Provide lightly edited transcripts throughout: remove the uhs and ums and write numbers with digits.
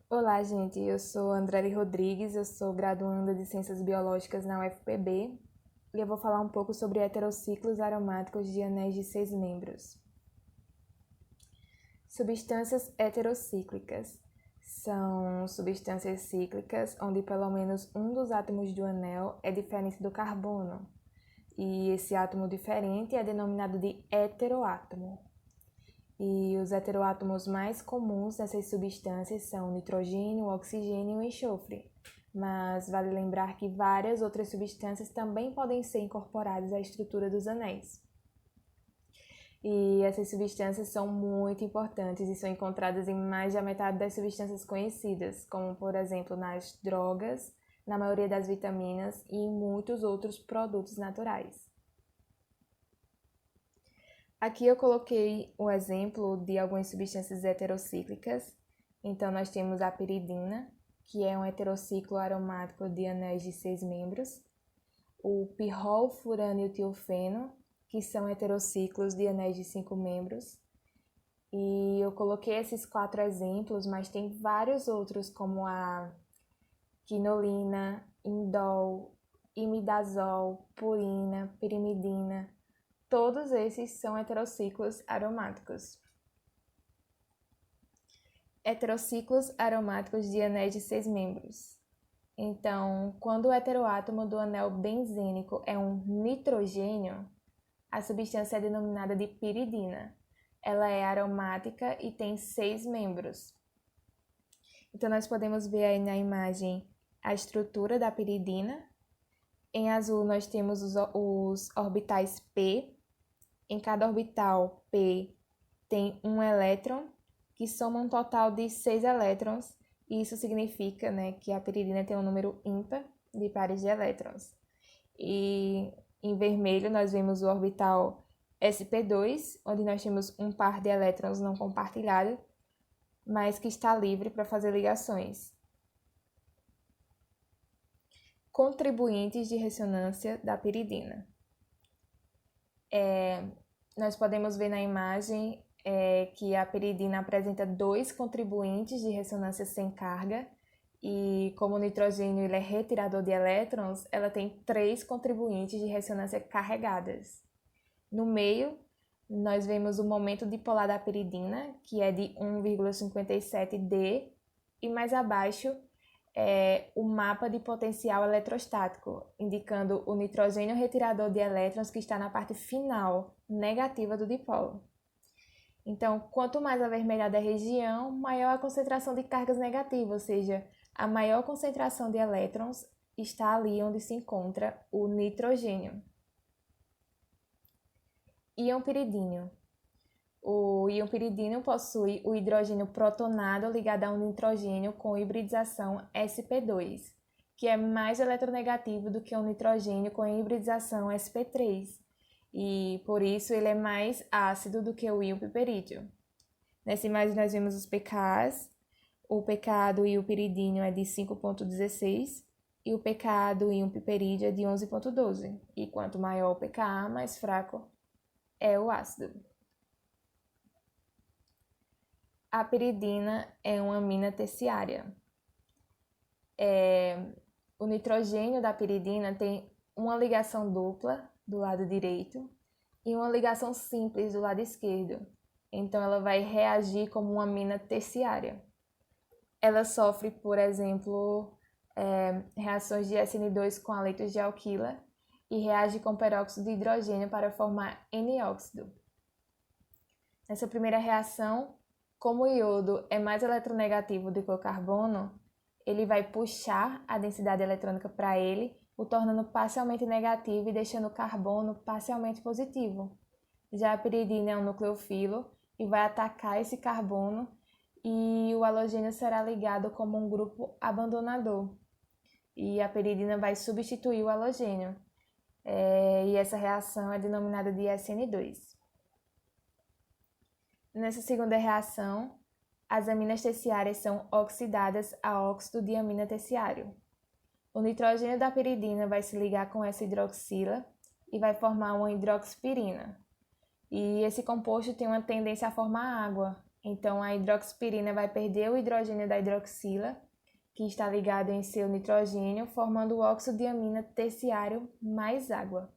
Olá, gente. Eu sou Andrely Rodrigues, eu sou graduanda de Ciências Biológicas na UFPB e eu vou falar um pouco sobre heterociclos aromáticos de anéis de 6 membros. Substâncias heterocíclicas são substâncias cíclicas onde pelo menos um dos átomos do anel é diferente do carbono, e esse átomo diferente é denominado de heteroátomo. E os heteroátomos mais comuns dessas substâncias são o nitrogênio, o oxigênio e o enxofre. Mas vale lembrar que várias outras substâncias também podem ser incorporadas à estrutura dos anéis. E essas substâncias são muito importantes e são encontradas em mais da metade das substâncias conhecidas, como por exemplo nas drogas, na maioria das vitaminas e em muitos outros produtos naturais. Aqui eu coloquei um exemplo de algumas substâncias heterocíclicas. Então, nós temos a piridina, que é um heterociclo aromático de anéis de 6 membros. O pirrol, furânio e tilfeno, que são heterociclos de anéis de 5 membros. E eu coloquei esses 4 exemplos, mas tem vários outros, como a quinolina, indol, imidazol, purina, pirimidina. Todos esses são heterociclos aromáticos. Heterociclos aromáticos de anéis de 6 membros. Então, quando o heteroátomo do anel benzênico é um nitrogênio, a substância é denominada de piridina. Ela é aromática e tem 6 membros. Então, nós podemos ver aí na imagem a estrutura da piridina. Em azul, nós temos os orbitais P. Em cada orbital P tem um elétron, que soma um total de 6 elétrons, e isso significa, que a piridina tem um número ímpar de pares de elétrons. E em vermelho nós vemos o orbital sp2, onde nós temos um par de elétrons não compartilhado, mas que está livre para fazer ligações. Contribuintes de ressonância da piridina. Nós podemos ver na imagem que a piridina apresenta 2 contribuintes de ressonância sem carga, e como o nitrogênio ele é retirador de elétrons, ela tem 3 contribuintes de ressonância carregadas. No meio, nós vemos o momento dipolar da piridina, que é de 1,57D, e mais abaixo o mapa de potencial eletrostático, indicando o nitrogênio retirador de elétrons que está na parte final negativa do dipolo. Então, quanto mais avermelhada a região, maior a concentração de cargas negativas, ou seja, a maior concentração de elétrons está ali onde se encontra o nitrogênio. Íon piridínio. O íon piridínio possui o hidrogênio protonado ligado a um nitrogênio com hibridização sp2, que é mais eletronegativo do que o nitrogênio com hibridização sp3, e por isso ele é mais ácido do que o íon piperídeo. Nessa imagem nós vemos os pKs. O pK do íon piridínio é de 5,16 e o pK do íon piperídeo é de 11,12. E quanto maior o pKa, mais fraco é o ácido. A piridina é uma amina terciária. O nitrogênio da piridina tem uma ligação dupla do lado direito e uma ligação simples do lado esquerdo. Então, ela vai reagir como uma amina terciária. Ela sofre, por exemplo, reações de SN2 com haletos de alquila e reage com peróxido de hidrogênio para formar N-óxido. Nessa primeira reação, como o iodo é mais eletronegativo do que o carbono, ele vai puxar a densidade eletrônica para ele, o tornando parcialmente negativo e deixando o carbono parcialmente positivo. Já a piridina é um nucleofilo e vai atacar esse carbono, e o halogênio será ligado como um grupo abandonador. E a piridina vai substituir o halogênio. E essa reação é denominada de SN2. Nessa segunda reação, as aminas terciárias são oxidadas a óxido de amina terciário. O nitrogênio da piridina vai se ligar com essa hidroxila e vai formar uma hidroxipirina. E esse composto tem uma tendência a formar água, Então, a hidroxipirina vai perder o hidrogênio da hidroxila, que está ligado em seu nitrogênio, formando o óxido de amina terciário mais água.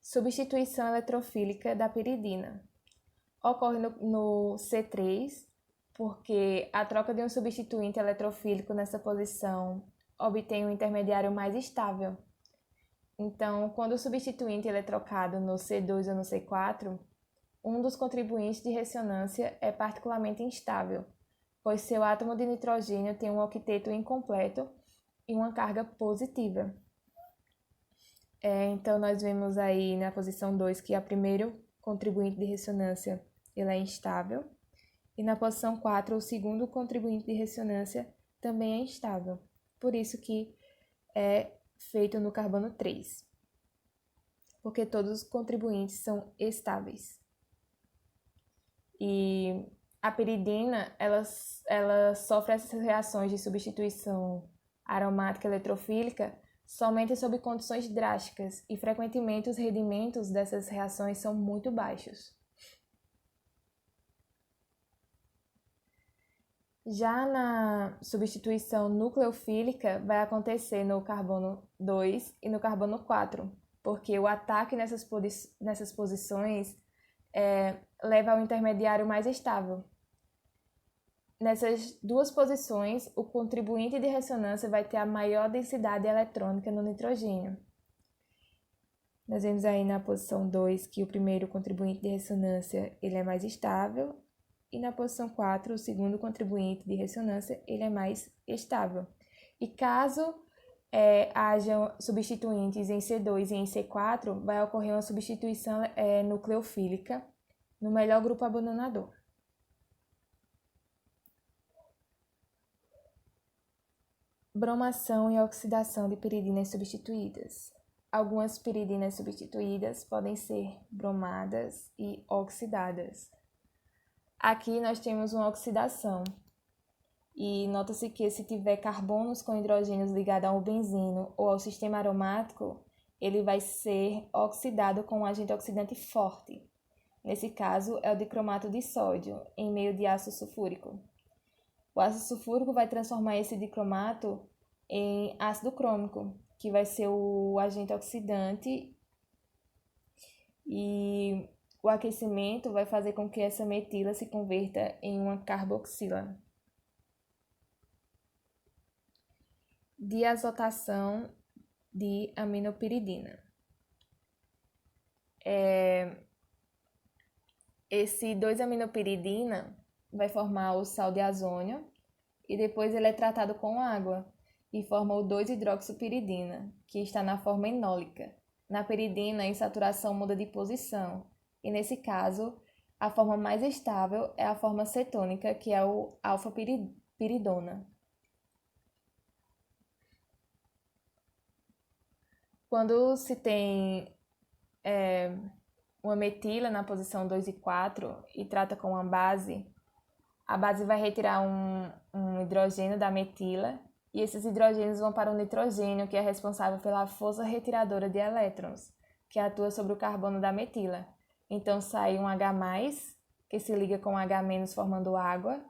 Substituição eletrofílica da piridina. Ocorre no C3, porque a troca de um substituinte eletrofílico nessa posição obtém um intermediário mais estável. Então, quando o substituinte ele é trocado no C2 ou no C4, um dos contribuintes de ressonância é particularmente instável, pois seu átomo de nitrogênio tem um octeto incompleto e uma carga positiva. Então, nós vemos aí na posição 2 que o primeiro contribuinte de ressonância ele é instável, e na posição 4 o segundo contribuinte de ressonância também é instável, por isso que é feito no carbono 3, porque todos os contribuintes são estáveis. E a piridina, ela sofre essas reações de substituição aromática eletrofílica somente sob condições drásticas e frequentemente os rendimentos dessas reações são muito baixos. Já na substituição nucleofílica vai acontecer no carbono 2 e no carbono 4, porque o ataque nessas posições leva ao intermediário mais estável. Nessas duas posições, o contribuinte de ressonância vai ter a maior densidade eletrônica no nitrogênio. Nós vemos aí na posição 2 que o primeiro contribuinte de ressonância ele é mais estável, e na posição 4, o segundo contribuinte de ressonância ele é mais estável. E caso hajam substituintes em C2 e em C4, vai ocorrer uma substituição nucleofílica no melhor grupo abandonador. Bromação e oxidação de piridinas substituídas. Algumas piridinas substituídas podem ser bromadas e oxidadas. Aqui nós temos uma oxidação. E nota-se que se tiver carbonos com hidrogênios ligados ao benzeno ou ao sistema aromático, ele vai ser oxidado com um agente oxidante forte. Nesse caso, é o dicromato de sódio, em meio de ácido sulfúrico. O ácido sulfúrico vai transformar esse dicromato em ácido crômico, que vai ser o agente oxidante, e o aquecimento vai fazer com que essa metila se converta em uma carboxila. Diazotação de aminopiridina. Esse 2-aminopiridina vai formar o sal de azônio e depois ele é tratado com água e forma o 2-hidroxipiridina, que está na forma enólica. Na piridina, a insaturação muda de posição e, nesse caso, a forma mais estável é a forma cetônica, que é o alfa-piridona. Quando se tem uma metila na posição 2 e 4 e trata com uma base, a base vai retirar um hidrogênio da metila e esses hidrogênios vão para o nitrogênio, que é responsável pela força retiradora de elétrons, que atua sobre o carbono da metila. Então sai um H+, que se liga com H- formando água,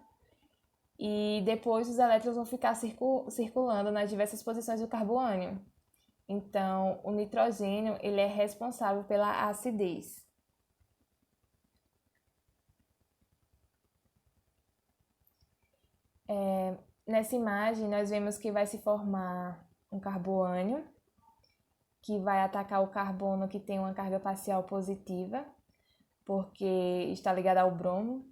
e depois os elétrons vão ficar circulando nas diversas posições do carboânio. Então, o nitrogênio ele é responsável pela acidez. Nessa imagem, nós vemos que vai se formar um carboânio, que vai atacar o carbono que tem uma carga parcial positiva, porque está ligado ao bromo,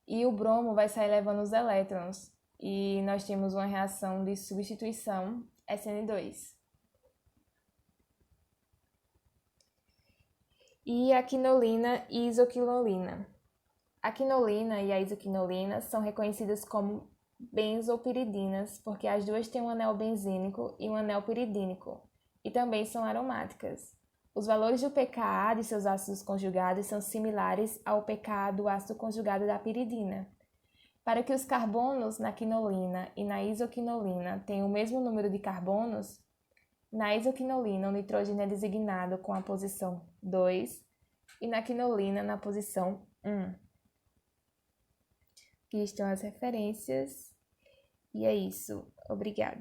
e o bromo vai sair levando os elétrons, e nós temos uma reação de substituição SN2. E a quinolina e isoquinolina. A quinolina e a isoquinolina são reconhecidas como benzopiridinas, porque as duas têm um anel benzínico e um anel piridínico, e também são aromáticas. Os valores do pKa de seus ácidos conjugados são similares ao pKa do ácido conjugado da piridina. Para que os carbonos na quinolina e na isoquinolina tenham o mesmo número de carbonos, na isoquinolina o nitrogênio é designado com a posição 2 e na quinolina na posição 1. Aqui estão as referências. E é isso. Obrigada.